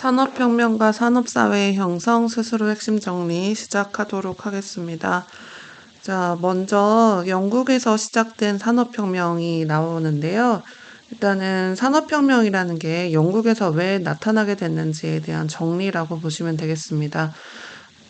산업혁명과 산업사회의 형성, 스스로 핵심 정리 시작하도록 하겠습니다. 자, 먼저 영국에서 시작된 산업혁명이 나오는데요. 일단은 산업혁명이라는 게 영국에서 왜 나타나게 됐는지에 대한 정리라고 보시면 되겠습니다.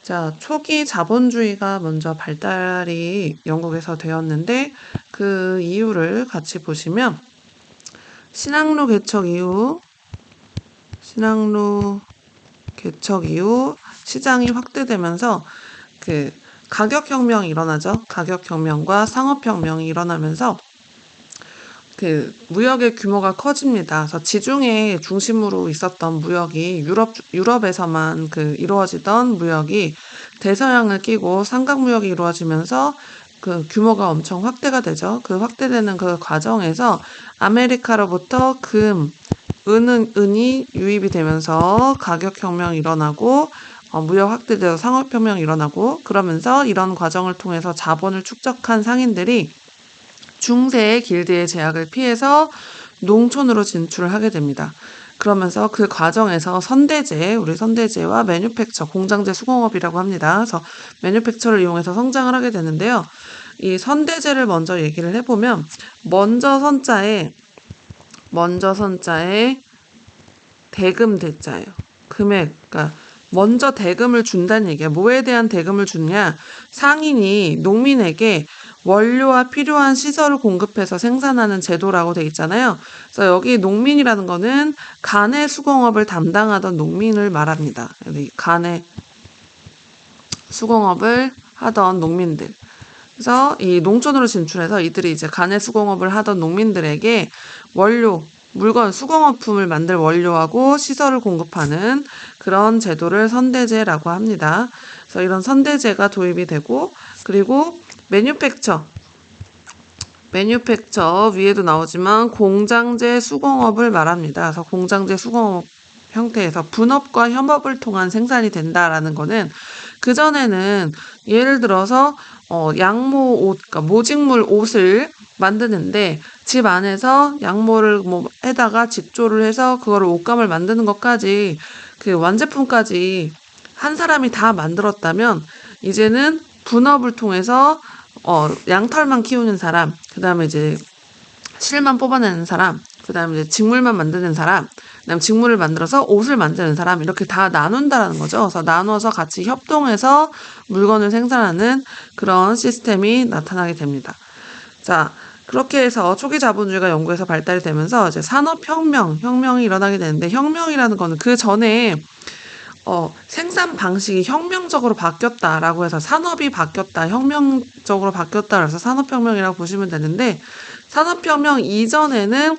자, 초기 자본주의가 먼저 발달이 영국에서 되었는데 그 이유를 같이 보시면 신항로 개척 이후 시장이 확대되면서 그 가격혁명이 일어나죠. 가격혁명과 상업혁명이 일어나면서 그 무역의 규모가 커집니다. 그래서 지중해 중심으로 있었던 무역이 유럽에서만 이루어지던 무역이 대서양을 끼고 삼각무역이 이루어지면서 그 규모가 엄청 확대가 되죠. 그 확대되는 그 과정에서 아메리카로부터 은이 유입이 되면서 가격혁명이 일어나고 무역 확대돼서 상업혁명이 일어나고 그러면서 이런 과정을 통해서 자본을 축적한 상인들이 중세의 길드의 제약을 피해서 농촌으로 진출을 하게 됩니다. 그러면서 그 과정에서 우리 선대제와 매뉴팩처, 공장제 수공업이라고 합니다. 그래서 매뉴팩처를 이용해서 성장을 하게 되는데요. 이 선대제를 먼저 얘기를 해보면 먼저 선자에 대금 대자예요. 그러니까 먼저 대금을 준다는 얘기야. 뭐에 대한 대금을 주냐? 상인이 농민에게 원료와 필요한 시설을 공급해서 생산하는 제도라고 돼 있잖아요. 그래서 여기 농민이라는 거는 간의 수공업을 담당하던 농민을 말합니다. 간의 수공업을 하던 농민들. 그래서 이 농촌으로 진출해서 이들이 이제 간의 수공업을 하던 농민들에게 물건, 수공업품을 만들 원료하고 시설을 공급하는 그런 제도를 선대제라고 합니다. 그래서 이런 선대제가 도입이 되고, 그리고 매뉴팩처 위에도 나오지만 공장제 수공업을 말합니다. 그래서 공장제 수공업 형태에서 분업과 협업을 통한 생산이 된다라는 거는 그전에는 예를 들어서 양모 옷, 그러니까 모직물 옷을 만드는데 집 안에서 양모를 해다가 직조를 해서 그거를 옷감을 만드는 것까지 그 완제품까지 한 사람이 다 만들었다면 이제는 분업을 통해서 양털만 키우는 사람, 그 다음에 이제 실만 뽑아내는 사람, 그 다음에 이제 직물만 만드는 사람, 그 다음에 직물을 만들어서 옷을 만드는 사람, 이렇게 다 나눈다라는 거죠. 그래서 나눠서 같이 협동해서 물건을 생산하는 그런 시스템이 나타나게 됩니다. 자, 그렇게 해서 초기 자본주의가 영국에서 발달이 되면서 이제 산업혁명이 일어나게 되는데, 혁명이라는 거는 그 전에 생산 방식이 혁명적으로 바뀌었다라고 해서 산업이 바뀌었다, 혁명적으로 바뀌었다, 그래서 산업혁명이라고 보시면 되는데, 산업혁명 이전에는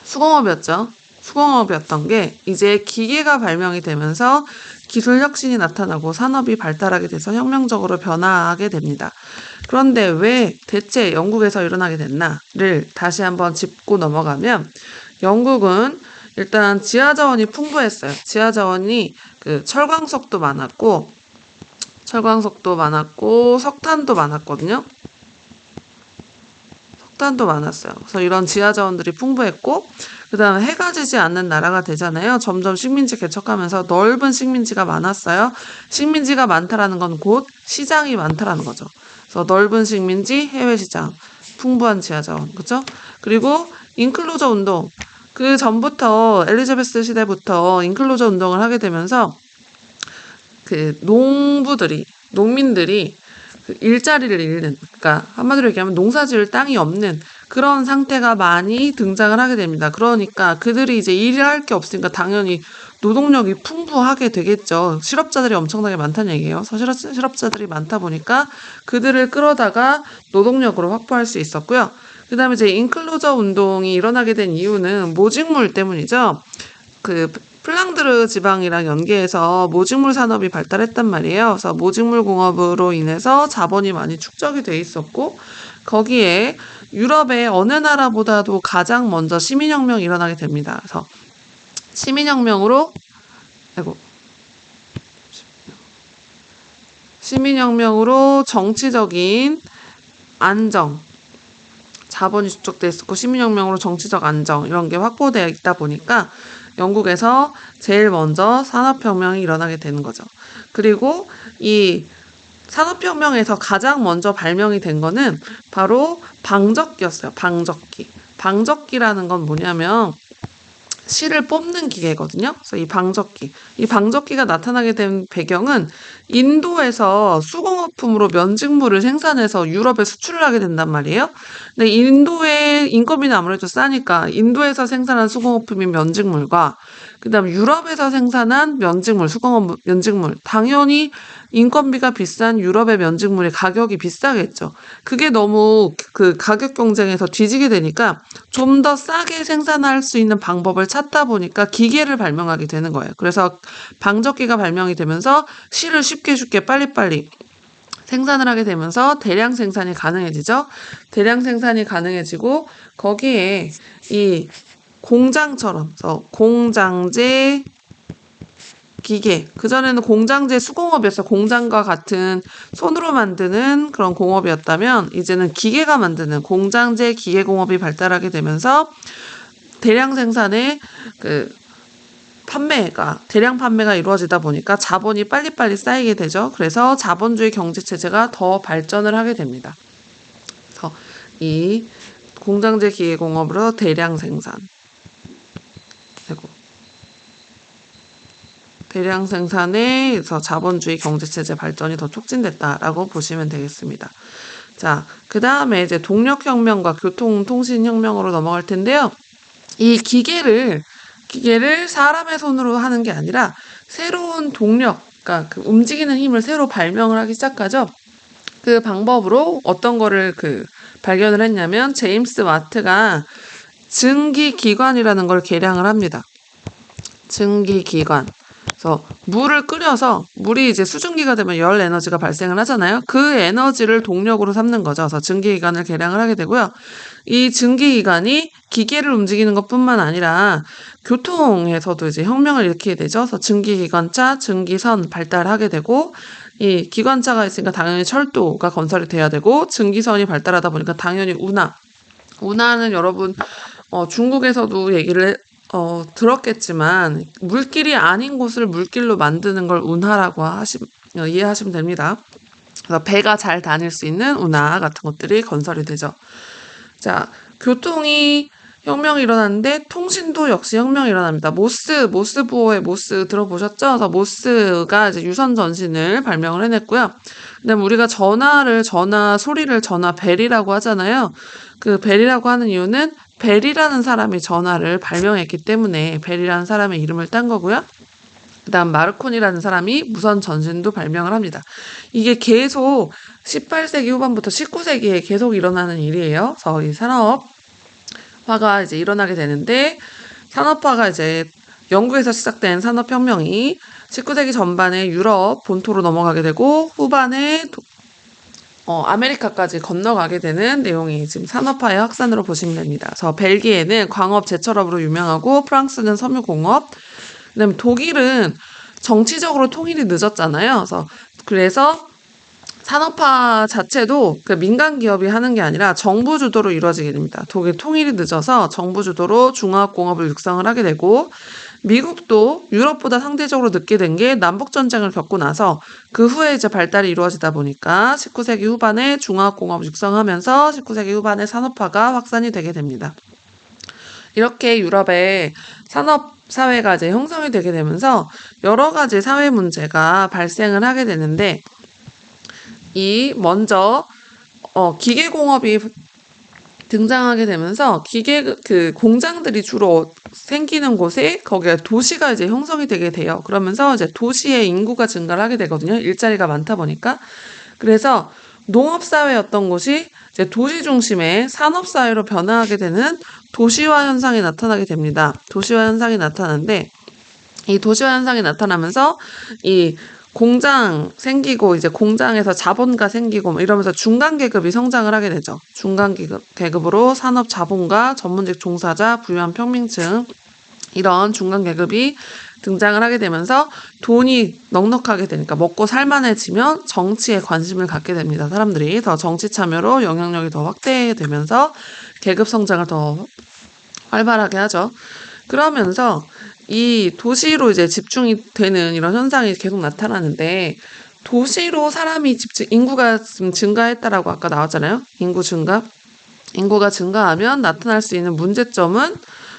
수공업이었던 게 이제 기계가 발명이 되면서 기술 혁신이 나타나고 산업이 발달하게 돼서 혁명적으로 변화하게 됩니다. 그런데 왜 대체 영국에서 일어나게 됐나를 다시 한번 짚고 넘어가면, 영국은 일단 지하자원이 풍부했어요. 지하자원이 철광석도 많았고 석탄도 많았거든요. 석탄도 많았어요. 그래서 이런 지하자원들이 풍부했고, 그 다음에 해가 지지 않는 나라가 되잖아요. 점점 식민지 개척하면서 넓은 식민지가 많았어요. 식민지가 많다라는 건 곧 시장이 많다라는 거죠. 그래서 넓은 식민지, 해외 시장, 풍부한 지하자원, 그죠? 그리고 인클로저 운동. 그 전부터 엘리자베스 시대부터 인클로저 운동을 하게 되면서 농민들이 일자리를 잃는, 그러니까 한마디로 얘기하면 농사 지을 땅이 없는 그런 상태가 많이 등장을 하게 됩니다. 그러니까 그들이 이제 일할 게 없으니까 당연히 노동력이 풍부하게 되겠죠. 실업자들이 엄청나게 많다는 얘기예요. 실업자들이 많다 보니까 그들을 끌어다가 노동력으로 확보할 수 있었고요. 그 다음에 이제 인클로저 운동이 일어나게 된 이유는 모직물 때문이죠. 플랑드르 지방이랑 연계해서 모직물 산업이 발달했단 말이에요. 그래서 모직물 공업으로 인해서 자본이 많이 축적이 돼 있었고, 거기에 유럽의 어느 나라보다도 가장 먼저 시민혁명이 일어나게 됩니다. 그래서 시민혁명으로 정치적인 안정, 자본이 축적돼 있었고 시민혁명으로 정치적 안정 이런 게 확보되어 있다 보니까 영국에서 제일 먼저 산업혁명이 일어나게 되는 거죠. 그리고 이 산업혁명에서 가장 먼저 발명이 된 거는 바로 방적기였어요. 방적기. 방적기라는 건 뭐냐면 실을 뽑는 기계거든요. 그래서 이 방적기가 나타나게 된 배경은 인도에서 수공업품으로 면직물을 생산해서 유럽에 수출을 하게 된단 말이에요. 근데 인도의 인건비는 아무래도 싸니까 인도에서 생산한 수공업품인 면직물과 그다음 유럽에서 생산한 면직물, 수공업 면직물, 당연히 인건비가 비싼 유럽의 면직물의 가격이 비싸겠죠. 그게 너무 그 가격 경쟁에서 뒤지게 되니까 좀 더 싸게 생산할 수 있는 방법을 찾다 보니까 기계를 발명하게 되는 거예요. 그래서 방적기가 발명이 되면서 실을 쉽게 빨리빨리 생산을 하게 되면서 대량 생산이 가능해지죠. 대량 생산이 가능해지고 거기에 이 공장처럼, 그래서 공장제 기계, 그전에는 공장제 수공업이었어요. 공장과 같은 손으로 만드는 그런 공업이었다면 이제는 기계가 만드는 공장제 기계공업이 발달하게 되면서 대량 생산의 대량 판매가 이루어지다 보니까 자본이 빨리빨리 쌓이게 되죠. 그래서 자본주의 경제체제가 더 발전을 하게 됩니다. 그래서 이 공장제 기계공업으로 대량 생산 되고 대량 생산에 의해서 자본주의 경제체제 발전이 더 촉진됐다라고 보시면 되겠습니다. 자, 그 다음에 이제 동력혁명과 교통통신혁명으로 넘어갈 텐데요. 이 기계를 사람의 손으로 하는 게 아니라 새로운 동력, 그러니까 그 움직이는 힘을 새로 발명을 하기 시작하죠. 그 방법으로 어떤 거를 발견을 했냐면 제임스 와트가 증기기관이라는 걸 개량을 합니다. 증기기관. 그래서 물을 끓여서 물이 이제 수증기가 되면 열 에너지가 발생을 하잖아요. 그 에너지를 동력으로 삼는 거죠. 그래서 증기기관을 개량을 하게 되고요. 이 증기기관이 기계를 움직이는 것뿐만 아니라 교통에서도 이제 혁명을 일으키게 되죠. 그래서 증기기관차, 증기선 발달하게 되고 이 기관차가 있으니까 당연히 철도가 건설이 돼야 되고 증기선이 발달하다 보니까 당연히 운하는 여러분 중국에서도 얘기를 들었겠지만 물길이 아닌 곳을 물길로 만드는 걸 운하라고 이해하시면 됩니다. 그래서 배가 잘 다닐 수 있는 운하 같은 것들이 건설이 되죠. 자, 교통이 혁명이 일어났는데 통신도 역시 혁명이 일어납니다. 모스부호의 모스 들어보셨죠? 그래서 모스가 이제 유선 전신을 발명을 해냈고요. 그다음에 우리가 소리를 벨이라고 하잖아요. 그 벨이라고 하는 이유는 벨이라는 사람이 전화를 발명했기 때문에 벨이라는 사람의 이름을 딴 거고요. 그다음 마르코니라는 사람이 무선 전신도 발명을 합니다. 이게 계속 18세기 후반부터 19세기에 계속 일어나는 일이에요. 그래서 이 산업화가 이제 일어나게 되는데 산업화가 이제 영국에서 시작된 산업혁명이 19세기 전반에 유럽 본토로 넘어가게 되고 후반에 아메리카까지 건너가게 되는 내용이 지금 산업화의 확산으로 보시면 됩니다. 그래서 벨기에는 광업 제철업으로 유명하고 프랑스는 섬유공업, 그다음에 독일은 정치적으로 통일이 늦었잖아요. 그래서 산업화 자체도 민간 기업이 하는 게 아니라 정부 주도로 이루어지게 됩니다. 독일 통일이 늦어서 정부 주도로 중화공업을 육성을 하게 되고 미국도 유럽보다 상대적으로 늦게 된 게 남북전쟁을 겪고 나서 그 후에 이제 발달이 이루어지다 보니까 19세기 후반에 중화공업을 육성하면서 19세기 후반에 산업화가 확산이 되게 됩니다. 이렇게 유럽의 산업사회가 이제 형성이 되게 되면서 여러 가지 사회 문제가 발생을 하게 되는데 먼저 기계공업이 등장하게 되면서 공장들이 주로 생기는 곳에 거기에 도시가 이제 형성이 되게 돼요. 그러면서 이제 도시의 인구가 증가를 하게 되거든요. 일자리가 많다 보니까. 그래서 농업사회였던 곳이 이제 도시 중심의 산업사회로 변화하게 되는 도시화 현상이 나타나게 됩니다. 도시화 현상이 나타나는데 이 도시화 현상이 나타나면서 이 공장 생기고 이제 공장에서 자본가 생기고 이러면서 중간 계급이 성장을 하게 되죠. 중간 계급으로 산업 자본가, 전문직 종사자, 부유한 평민층 이런 중간 계급이 등장을 하게 되면서 돈이 넉넉하게 되니까 먹고 살만해지면 정치에 관심을 갖게 됩니다. 사람들이 더 정치 참여로 영향력이 더 확대되면서 계급 성장을 더 활발하게 하죠. 그러면서 이 도시로 이제 집중이 되는 이런 현상이 계속 나타나는데, 도시로 사람이 인구가 좀 증가했다라고 아까 나왔잖아요. 인구 증가. 인구가 증가하면 나타날 수 있는 문제점은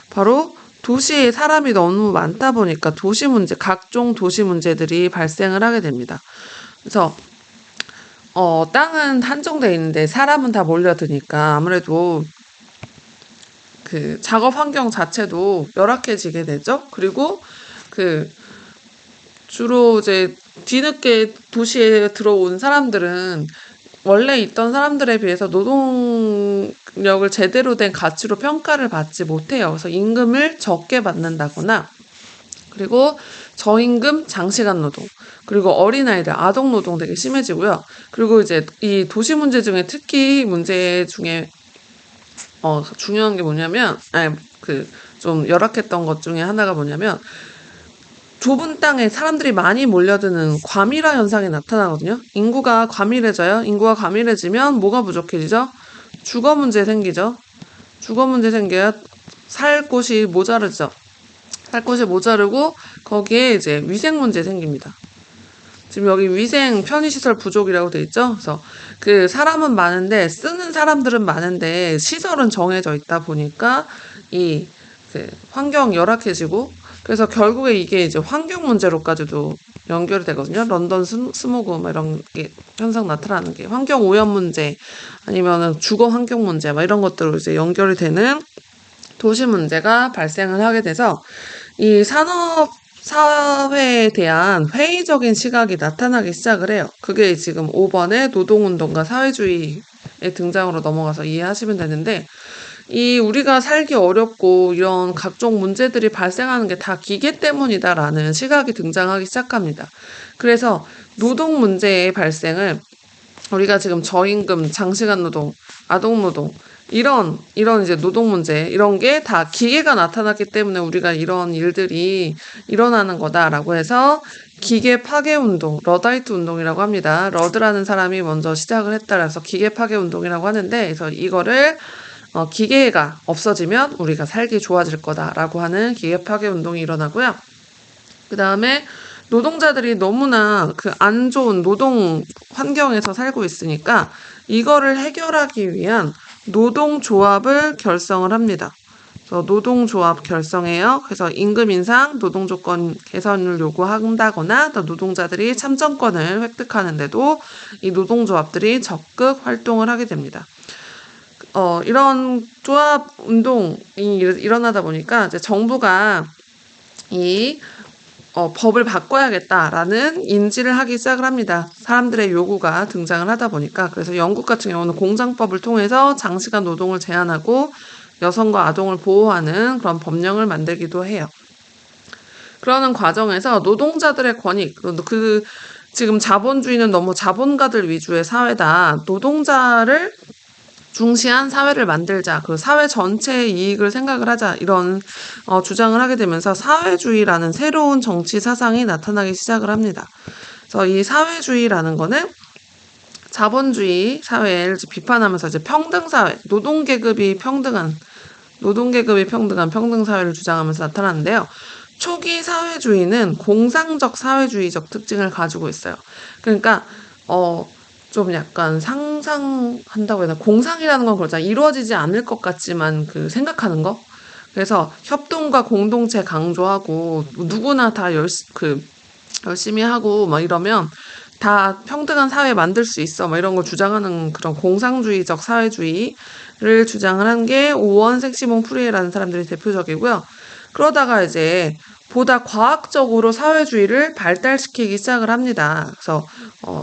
바로 도시에 사람이 너무 많다 보니까 도시 문제, 각종 도시 문제들이 발생을 하게 됩니다. 그래서 땅은 한정돼 있는데 사람은 다 몰려드니까 아무래도 그 작업 환경 자체도 열악해지게 되죠. 그리고 그 주로 이제 뒤늦게 도시에 들어온 사람들은 원래 있던 사람들에 비해서 노동력을 제대로 된 가치로 평가를 받지 못해요. 그래서 임금을 적게 받는다거나, 그리고 저임금 장시간 노동, 그리고 어린아이들 아동 노동 되게 심해지고요. 그리고 이제 이 도시 문제 중에 특히 문제 중에 중요한 게 뭐냐면, 좀 열악했던 것 중에 하나가 뭐냐면, 좁은 땅에 사람들이 많이 몰려드는 과밀화 현상이 나타나거든요. 인구가 과밀해져요. 인구가 과밀해지면 뭐가 부족해지죠? 주거 문제 생기죠. 주거 문제 생겨야 살 곳이 모자르죠. 살 곳이 모자르고 거기에 이제 위생 문제 생깁니다. 지금 여기 위생 편의시설 부족이라고 돼 있죠. 그래서 그 사람은 많은데 쓰는 사람들은 많은데 시설은 정해져 있다 보니까 이 환경 열악해지고, 그래서 결국에 이게 이제 환경 문제로까지도 연결이 되거든요. 런던 스모그 막 이런 게 현상 나타나는 게 환경 오염 문제, 아니면은 주거 환경 문제 막 이런 것들로 이제 연결이 되는 도시 문제가 발생을 하게 돼서 이 산업 사회에 대한 회의적인 시각이 나타나기 시작을 해요. 그게 지금 5번의 노동운동과 사회주의의 등장으로 넘어가서 이해하시면 되는데, 이 우리가 살기 어렵고 이런 각종 문제들이 발생하는 게 다 기계 때문이다라는 시각이 등장하기 시작합니다. 그래서 노동 문제의 발생을 우리가 지금 저임금, 장시간 노동, 아동 노동, 이런 이제 노동 문제, 이런 게 다 기계가 나타났기 때문에 우리가 이런 일들이 일어나는 거다라고 해서 기계 파괴 운동, 러다이트 운동이라고 합니다. 러드라는 사람이 먼저 시작을 했다라서 기계 파괴 운동이라고 하는데, 그래서 이거를 기계가 없어지면 우리가 살기 좋아질 거다라고 하는 기계 파괴 운동이 일어나고요. 그 다음에 노동자들이 너무나 그 안 좋은 노동 환경에서 살고 있으니까 이거를 해결하기 위한 노동조합을 결성을 합니다. 그래서 노동조합 결성해요. 그래서 임금 인상, 노동조건 개선을 요구한다거나 또 노동자들이 참정권을 획득하는데도 이 노동조합들이 적극 활동을 하게 됩니다. 이런 조합 운동이 일어나다 보니까 이제 정부가 이 법을 바꿔야겠다라는 인지를 하기 시작을 합니다. 사람들의 요구가 등장을 하다 보니까. 그래서 영국 같은 경우는 공장법을 통해서 장시간 노동을 제한하고 여성과 아동을 보호하는 그런 법령을 만들기도 해요. 그러는 과정에서 노동자들의 권익, 지금 자본주의는 너무 자본가들 위주의 사회다. 노동자를 중시한 사회를 만들자, 그 사회 전체의 이익을 생각을 하자, 이런 주장을 하게 되면서 사회주의라는 새로운 정치 사상이 나타나기 시작을 합니다. 그래서 이 사회주의라는 거는 자본주의 사회를 비판하면서 이제 평등사회, 노동계급이 평등한 평등사회를 주장하면서 나타나는데요. 초기 사회주의는 공상적 사회주의적 특징을 가지고 있어요. 그러니까 좀 약간 상상한다고 해야 되나? 공상이라는 건 그렇잖아. 이루어지지 않을 것 같지만 생각하는 거? 그래서 협동과 공동체 강조하고 누구나 다 열심히 하고 막 이러면 다 평등한 사회 만들 수 있어 막 이런 걸 주장하는 그런 공상주의적 사회주의를 주장을 한 게 오원 색시몬 프리에라는 사람들이 대표적이고요. 그러다가 이제 보다 과학적으로 사회주의를 발달시키기 시작을 합니다. 그래서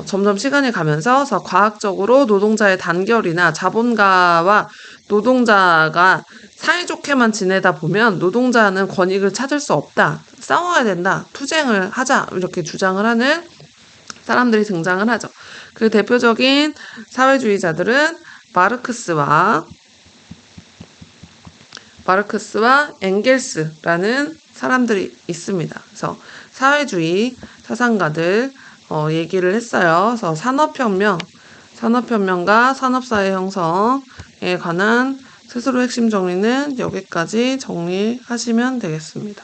점점 시간이 가면서 과학적으로 노동자의 단결이나 자본가와 노동자가 사이좋게만 지내다 보면 노동자는 권익을 찾을 수 없다. 싸워야 된다. 투쟁을 하자. 이렇게 주장을 하는 사람들이 등장을 하죠. 그 대표적인 사회주의자들은 마르크스와 엥겔스라는 사람들이 있습니다. 그래서 사회주의 사상가들 얘기를 했어요. 그래서 산업혁명과 산업사회 형성에 관한 스스로 핵심 정리는 여기까지 정리하시면 되겠습니다.